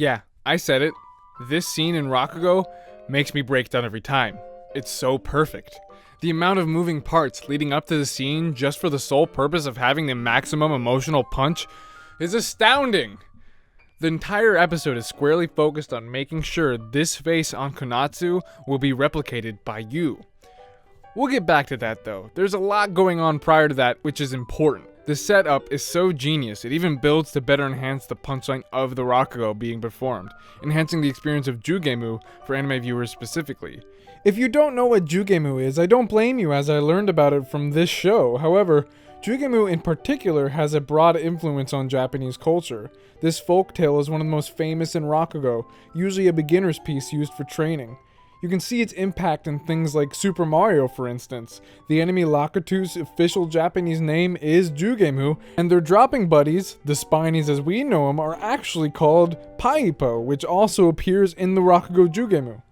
Yeah, I said it. This scene in Rakugo makes me break down every time. It's so perfect. The amount of moving parts leading up to the scene just for the sole purpose of having the maximum emotional punch is astounding. The entire episode is squarely focused on making sure this face on Konatsu will be replicated by you. We'll get back to that though. There's a lot going on prior to that which is important. The setup is so genius, it even builds to better enhance the punchline of the Rakugo being performed, enhancing the experience of Jugemu for anime viewers specifically. If you don't know what Jugemu is, I don't blame you as I learned about it from this show. However, Jugemu in particular has a broad influence on Japanese culture. This folktale is one of the most famous in Rakugo, usually a beginner's piece used for training. You can see its impact in things like Super Mario, for instance. The enemy Lakutu's official Japanese name is Jugemu, and their dropping buddies, the Spinies as we know them, are actually called Paipo, which also appears in the Rakugo Jugemu.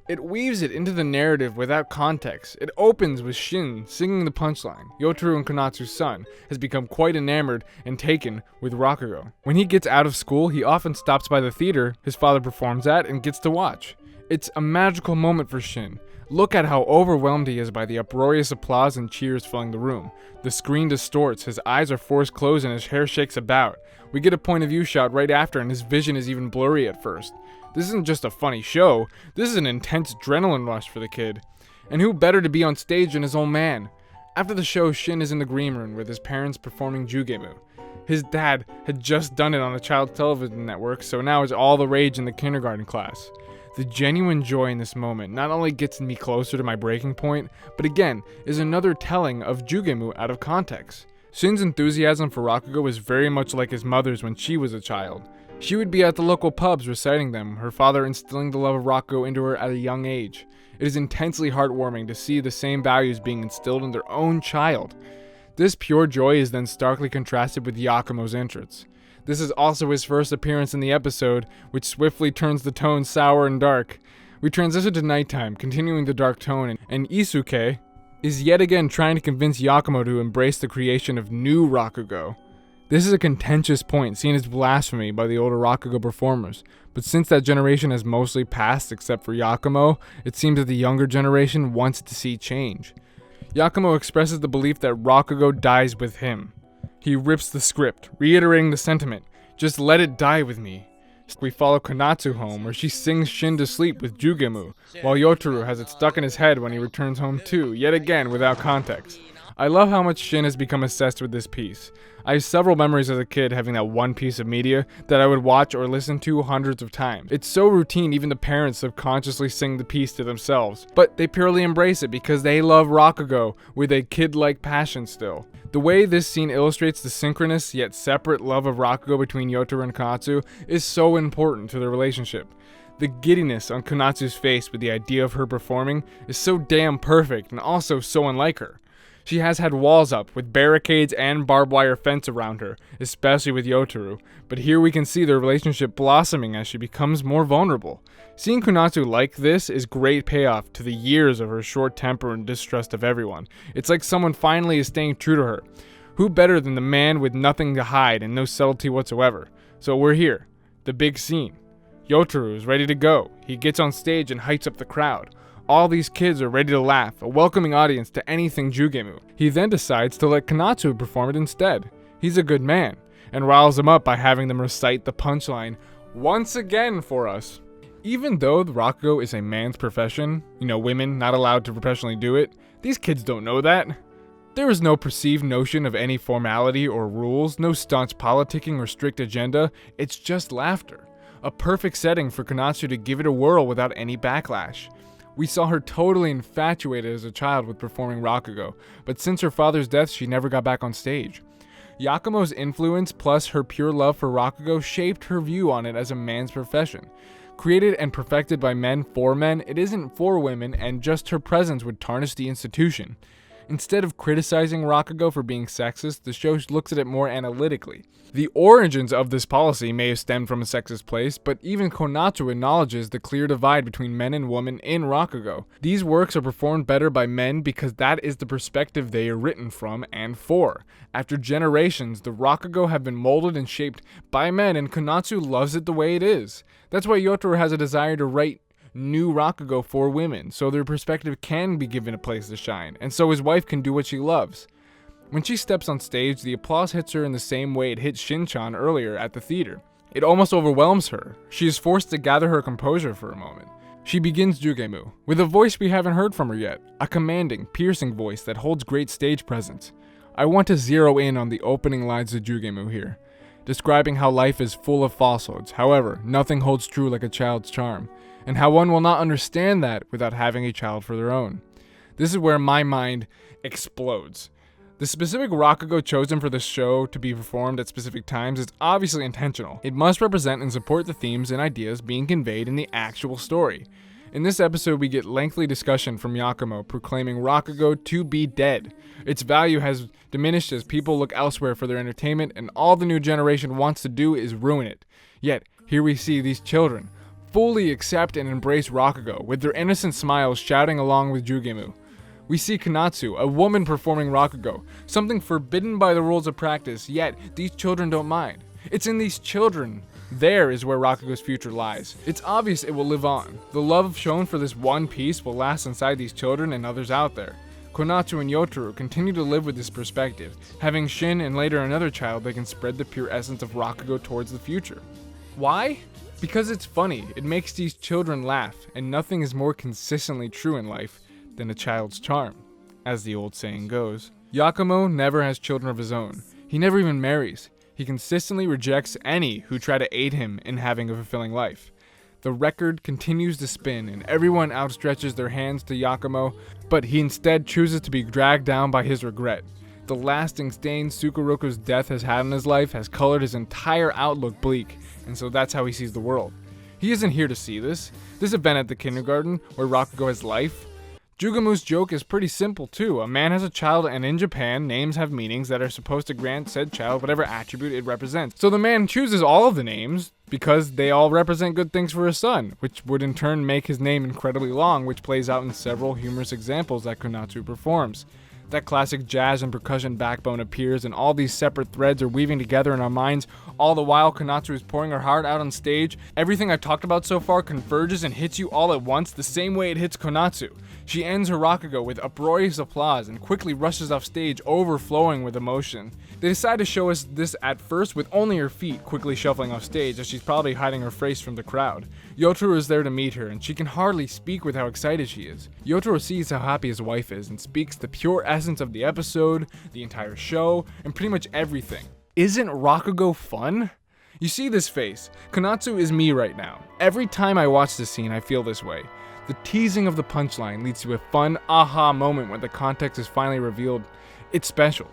It weaves it into the narrative without context. It opens with Shin singing the punchline. Yotaro and Konatsu's son has become quite enamored and taken with Rakugo. When he gets out of school, he often stops by the theater his father performs at and gets to watch. It's a magical moment for Shin. Look at how overwhelmed he is by the uproarious applause and cheers filling the room. The screen distorts, his eyes are forced closed and his hair shakes about. We get a point of view shot right after and his vision is even blurry at first. This isn't just a funny show, this is an intense adrenaline rush for the kid. And who better to be on stage than his old man? After the show, Shin is in the green room with his parents performing Jugemu. His dad had just done it on a child's television network, so now it's all the rage in the kindergarten class. The genuine joy in this moment not only gets me closer to my breaking point, but again, is another telling of Jugemu out of context. Shin's enthusiasm for Rakugo is very much like his mother's when she was a child. She would be at the local pubs reciting them, her father instilling the love of Rakugo into her at a young age. It is intensely heartwarming to see the same values being instilled in their own child. This pure joy is then starkly contrasted with Yakumo's entrance. This is also his first appearance in the episode, which swiftly turns the tone sour and dark. We transition to nighttime, continuing the dark tone, and Isuke is yet again trying to convince Yakumo to embrace the creation of new Rakugo. This is a contentious point, seen as blasphemy by the older Rakugo performers, but since that generation has mostly passed except for Yakumo, it seems that the younger generation wants to see change. Yakumo expresses the belief that Rakugo dies with him. He rips the script, reiterating the sentiment, just let it die with me. We follow Konatsu home, where she sings Shin to sleep with Jugemu, while Yotaro has it stuck in his head when he returns home too, yet again without context. I love how much Shin has become obsessed with this piece. I have several memories as a kid having that one piece of media that I would watch or listen to hundreds of times. It's so routine even the parents subconsciously sing the piece to themselves, but they purely embrace it because they love Rakugo with a kid-like passion still. The way this scene illustrates the synchronous yet separate love of Rakugo between Yotaro and Konatsu is so important to their relationship. The giddiness on Konatsu's face with the idea of her performing is so damn perfect and also so unlike her. She has had walls up with barricades and barbed wire fence around her, especially with Yotaro, but here we can see their relationship blossoming as she becomes more vulnerable. Seeing Konatsu like this is great payoff to the years of her short temper and distrust of everyone. It's like someone finally is staying true to her. Who better than the man with nothing to hide and no subtlety whatsoever? So we're here, the big scene. Yotaro is ready to go. He gets on stage and hypes up the crowd. All these kids are ready to laugh, a welcoming audience to anything Jugemu. He then decides to let Konatsu perform it instead. He's a good man, and riles them up by having them recite the punchline once again for us. Even though the Rakugo is a man's profession, women not allowed to professionally do it, these kids don't know that. There is no perceived notion of any formality or rules, no staunch politicking or strict agenda, it's just laughter. A perfect setting for Konatsu to give it a whirl without any backlash. We saw her totally infatuated as a child with performing Rakugo, but since her father's death, she never got back on stage. Yakumo's influence plus her pure love for Rakugo shaped her view on it as a man's profession. Created and perfected by men for men, it isn't for women, and just her presence would tarnish the institution. Instead of criticizing Rakugo for being sexist, the show looks at it more analytically. The origins of this policy may have stemmed from a sexist place, but even Konatsu acknowledges the clear divide between men and women in Rakugo. These works are performed better by men because that is the perspective they are written from and for. After generations, the Rakugo have been molded and shaped by men, and Konatsu loves it the way it is. That's why Yotaro has a desire to write new Rakugo for women, so their perspective can be given a place to shine, and so his wife can do what she loves. When she steps on stage, the applause hits her in the same way it hit Shin-chan earlier at the theater. It almost overwhelms her. She is forced to gather her composure for a moment. She begins Jugemu, with a voice we haven't heard from her yet, a commanding, piercing voice that holds great stage presence. I want to zero in on the opening lines of Jugemu here, describing how life is full of falsehoods, however, nothing holds true like a child's charm, and how one will not understand that without having a child for their own. This is where my mind explodes. The specific Rakugo chosen for this show to be performed at specific times is obviously intentional. It must represent and support the themes and ideas being conveyed in the actual story. In this episode, we get lengthy discussion from Yakumo proclaiming Rakugo to be dead. Its value has diminished as people look elsewhere for their entertainment, and all the new generation wants to do is ruin it. Yet, here we see these children fully accept and embrace Rakugo, with their innocent smiles shouting along with Jugemu. We see Konatsu, a woman performing Rakugo, something forbidden by the rules of practice, yet these children don't mind. It's in these children. There is where Rakugo's future lies. It's obvious it will live on. The love shown for this one piece will last inside these children and others out there. Konatsu and Yotaro continue to live with this perspective, having Shin and later another child that can spread the pure essence of Rakugo towards the future. Why? Because it's funny, it makes these children laugh, and nothing is more consistently true in life than a child's charm, as the old saying goes. Yakumo never has children of his own. He never even marries. He consistently rejects any who try to aid him in having a fulfilling life. The record continues to spin, and everyone outstretches their hands to Yakumo, but he instead chooses to be dragged down by his regret. The lasting stain Tsukuroku's death has had on his life has colored his entire outlook bleak, and so that's how he sees the world. He isn't here to see this event at the kindergarten, where Rakugo has life. Jugemu's joke is pretty simple too. A man has a child, and in Japan, names have meanings that are supposed to grant said child whatever attribute it represents. So the man chooses all of the names because they all represent good things for his son, which would in turn make his name incredibly long, which plays out in several humorous examples that Konatsu performs. That classic jazz and percussion backbone appears, and all these separate threads are weaving together in our minds, all the while Konatsu is pouring her heart out on stage. Everything I've talked about so far converges and hits you all at once the same way it hits Konatsu. She ends her Rakugo with uproarious applause and quickly rushes off stage, overflowing with emotion. They decide to show us this at first with only her feet quickly shuffling off stage, as she's probably hiding her face from the crowd. Yotaro is there to meet her, and she can hardly speak with how excited she is. Yotaro sees how happy his wife is and speaks the pure essence of the episode, the entire show, and pretty much everything. Isn't Rakugo fun? You see this face. Konatsu is me right now. Every time I watch this scene, I feel this way. The teasing of the punchline leads to a fun aha moment when the context is finally revealed. It's special.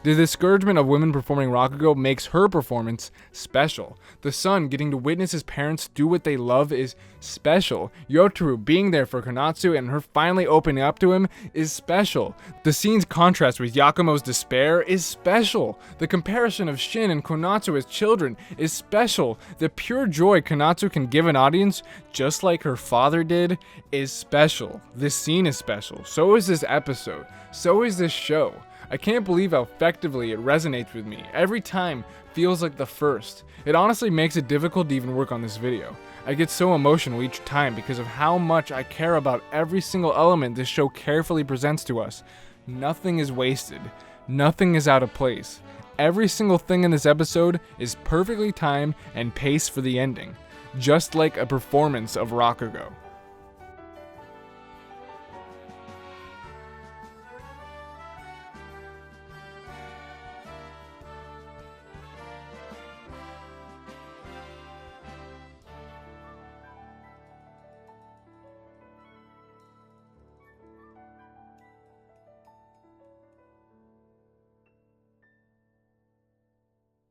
The discouragement of women performing Rakugo makes her performance special. The son getting to witness his parents do what they love is special. Yotaro being there for Konatsu and her finally opening up to him is special. The scene's contrast with Yakumo's despair is special. The comparison of Shin and Konatsu as children is special. The pure joy Konatsu can give an audience, just like her father did, is special. This scene is special. So is this episode. So is this show. I can't believe how effectively it resonates with me. Every time feels like the first. It honestly makes it difficult to even work on this video. I get so emotional each time because of how much I care about every single element this show carefully presents to us. Nothing is wasted. Nothing is out of place. Every single thing in this episode is perfectly timed and paced for the ending, just like a performance of Rakugo.